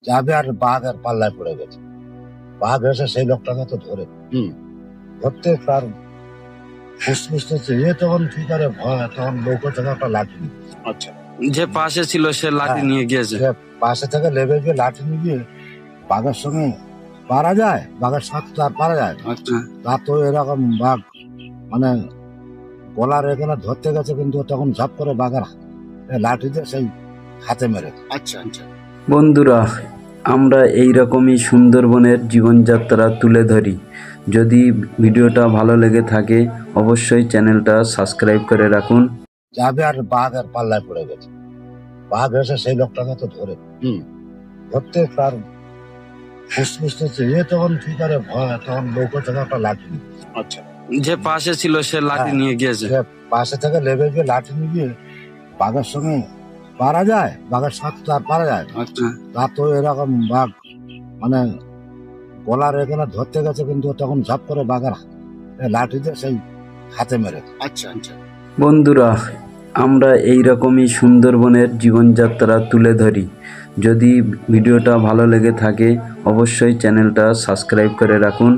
যাবে আর বাঘ আর পাল্লায় পড়ে গেছে। বাঘ এসে সেই লোকটাকে তো ধরে ধরতে তার ফুসফুসতে চেয়ে তখন কি করে ভয়, তখন লোক থেকে একটা লাঠি নিয়ে গেছে। আচ্ছা, যে পাশে ছিল সে লাঠি হ্যাঁ, নিয়ে গিয়েছে। সে পাশে থেকে লেবে গিয়ে লাঠি নিয়ে গিয়ে বাঘের সঙ্গে পারা যায়, বাঘের সাথে তো আর পারা যায় না। আচ্ছা, তা তো এরকম বাঘ মানে গলার এখানে ধরতে গেছে, কিন্তু তখন ঝাপ করে বাঘের লাঠি দিয়ে সেই হাতে মেরে। আচ্ছা, আচ্ছা। বন্ধুরা, আমরা এই রকমই সুন্দরবনের জীবনযাত্রা তুলে ধরি। যদি ভিডিওটা ভালো লেগে থাকে অবশ্যই চ্যানেলটা সাবস্ক্রাইব করে রাখুন। যাবে আর বাঘ আর পাল্লায় পড়ে গেছে। বাঘ এসে সেই লোকটাকে তো ধরে ধরতে তার ফুসফুসতে চেয়ে তখন কি করে ভয়, তখন লোক থেকে একটা লাঠি নিয়ে গেছে। আচ্ছা, যে পাশে ছিল সে লাঠি হ্যাঁ, নিয়ে গিয়েছে। সে পাশে থেকে লেবে গিয়ে লাঠি নিয়ে গিয়ে বাঘের সঙ্গে পারা যায়, বাঘের সাথে তো আর পারা যায় না। আচ্ছা, তা তো এরকম বাঘ মানে গলার এখানে ধরতে গেছে, কিন্তু তখন ঝাপ করে বাঘের লাঠি দিয়ে সেই হাতে মেরে। আচ্ছা, আচ্ছা। বন্ধুরা, আমরা এই রকমই সুন্দরবনের জীবনযাত্রা তুলে ধরি। যদি ভিডিওটা ভালো লেগে থাকে অবশ্যই চ্যানেলটা সাবস্ক্রাইব করে রাখুন।